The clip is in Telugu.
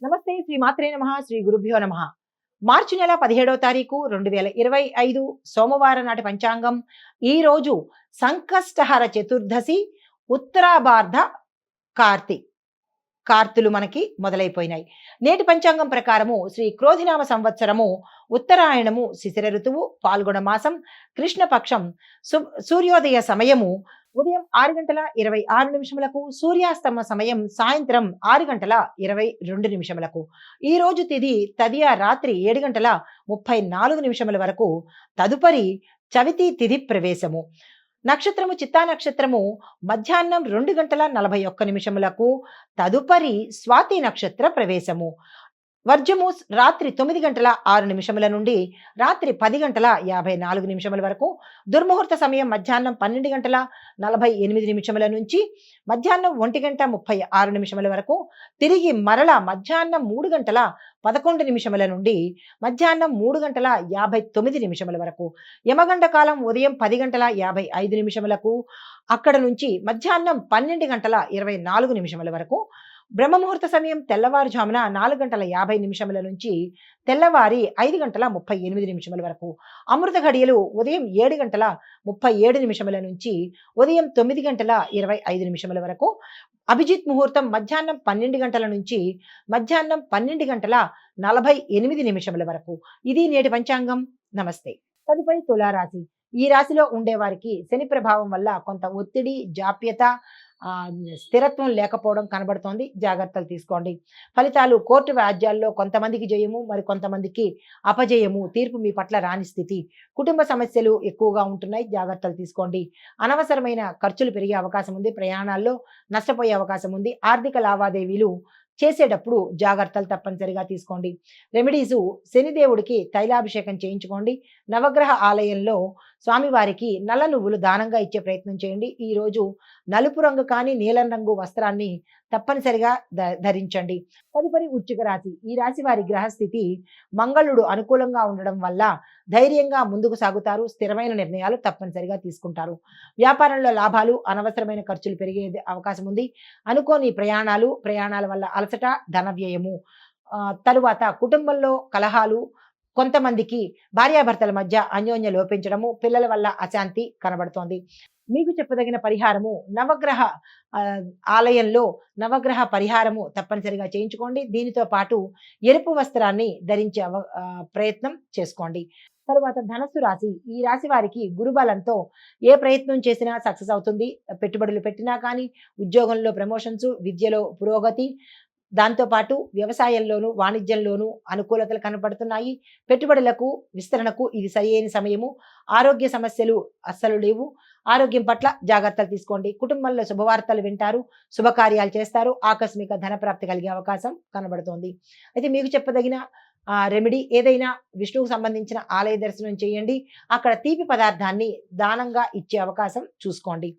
నమస్తే శ్రీ మాత్రే నమః శ్రీ గురుభ్యో నమః. మార్చి నెల 17వ తారీఖు 2025 సోమవారం నాటి పంచాంగం. ఈ రోజు సంకష్టహర చతుర్దశి, ఉత్తరాభాద్ర కార్తీ. కార్తులు మనకి మొదలైపోయినాయి. నేటి పంచాంగం ప్రకారము శ్రీ క్రోధినామ సంవత్సరము ఉత్తరాయణము శిశిర ఋతువు పాల్గొన మాసం కృష్ణపక్షం సూర్యోదయ సమయము ఉదయం 6 గంటల 26 నిమిషములకు, సూర్యాస్తమ సమయం సాయంత్రం 6 గంటల 22 నిమిషములకు. ఈ రోజు తిథి తదియ రాత్రి 7 గంటల 34 నిమిషముల వరకు. తదుపరి చవితి తిథి ప్రవేశము. నక్షత్రము చిత్తా నక్షత్రము మధ్యాహ్నం 2 గంటల 41 నిమిషములకు. తదుపరి స్వాతి నక్షత్ర ప్రవేశము. వర్జము రాత్రి 9 గంటల 6 నిమిషముల నుండి రాత్రి 10 గంటల 54 నిమిషముల వరకు. దుర్ముహూర్త సమయం మధ్యాహ్నం 12 గంటల 48 నిమిషముల నుంచి మధ్యాహ్నం 1 గంట 36 నిమిషముల వరకు. తిరిగి మరల మధ్యాహ్నం 3 గంటల 11 నిమిషముల నుండి మధ్యాహ్నం 3 గంటల 59 నిమిషముల వరకు. యమగండ కాలం ఉదయం 10 గంటల 55 నిమిషములకు, అక్కడ నుంచి మధ్యాహ్నం 12 గంటల 24 నిమిషముల వరకు. బ్రహ్మముహూర్త సమయం తెల్లవారుజామున 4 గంటల 50 నిమిషముల నుంచి తెల్లవారి 5 గంటల 38 నిమిషముల వరకు. అమృత ఘడియలు ఉదయం 7 గంటల 37 నిమిషముల నుంచి ఉదయం 9 గంటల 25 నిమిషముల వరకు. అభిజిత్ ముహూర్తం మధ్యాహ్నం 12 గంటల నుంచి మధ్యాహ్నం 12 గంటల 48 నిమిషముల వరకు. ఇది నేటి పంచాంగం. నమస్తే. తదుపరి తులారాశి. ఈ రాశిలో ఉండే వారికి శని ప్రభావం వల్ల కొంత ఒత్తిడి, జాప్యత, స్థిరత్వం లేకపోవడం కనబడుతోంది. జాగ్రత్తలు తీసుకోండి. ఫలితాలు కోర్టు వ్యాజ్యాల్లో కొంతమందికి జయము, మరి కొంతమందికి అపజయము. తీర్పు మీ పట్ల రాని స్థితి. కుటుంబ సమస్యలు ఎక్కువగా ఉంటున్నాయి. జాగ్రత్తలు తీసుకోండి. అనవసరమైన ఖర్చులు పెరిగే అవకాశం ఉంది. ప్రయాణాల్లో నష్టపోయే అవకాశం ఉంది. ఆర్థిక లావాదేవీలు చేసేటప్పుడు జాగ్రత్తలు తప్పనిసరిగా తీసుకోండి. రెమెడీసు శనిదేవుడికి తైలాభిషేకం చేయించుకోండి. నవగ్రహ ఆలయంలో స్వామివారికి నల్ల నువ్వులు దానంగా ఇచ్చే ప్రయత్నం చేయండి. ఈరోజు నలుపు రంగు కానీ నీలం రంగు వస్త్రాన్ని తప్పనిసరిగా ధరించండి. తదుపరి వృశ్చిక రాశి. ఈ రాశి వారి గ్రహస్థితి మంగళుడు అనుకూలంగా ఉండడం వల్ల ధైర్యంగా ముందుకు సాగుతారు. స్థిరమైన నిర్ణయాలు తప్పనిసరిగా తీసుకుంటారు. వ్యాపారంలో లాభాలు, అనవసరమైన ఖర్చులు పెరిగే అవకాశం ఉంది. అనుకోని ప్రయాణాల వల్ల అలసట, ధన వ్యయము. తరువాత కుటుంబంలో కలహాలు, కొంతమందికి భార్యాభర్తల మధ్య అన్యోన్య లోపించడము, పిల్లల వల్ల అశాంతి కనబడుతోంది. మీకు చెప్పదగిన పరిహారము నవగ్రహ ఆలయంలో నవగ్రహ పరిహారము తప్పనిసరిగా చేయించుకోండి. దీనితో పాటు ఎరుపు వస్త్రాన్ని ధరించే ప్రయత్నం చేసుకోండి. తరువాత ధనస్సు రాశి. ఈ రాశి వారికి గురుబలంతో ఏ ప్రయత్నం చేసినా సక్సెస్ అవుతుంది. పెట్టుబడులు పెట్టినా కానీ, ఉద్యోగంలో ప్రమోషన్స్, విద్యలో పురోగతి, దాంతోపాటు వ్యవసాయంలోను వాణిజ్యంలోనూ అనుకూలతలు కనపడుతున్నాయి. పెట్టుబడులకు విస్తరణకు ఇది సరైన సమయము. ఆరోగ్య సమస్యలు అస్సలు లేవు. ఆరోగ్యం పట్ల జాగ్రత్తలు తీసుకోండి. కుటుంబంలో శుభవార్తలు వింటారు, శుభకార్యాలు చేస్తారు. ఆకస్మిక ధన ప్రాప్తి కలిగే అవకాశం కనబడుతోంది. అయితే మీకు చెప్పదగిన రెమెడీ ఏదైనా విష్ణువుకు సంబంధించిన ఆలయ దర్శనం చేయండి. అక్కడ తీపి పదార్థాన్ని దానంగా ఇచ్చే అవకాశం చూసుకోండి.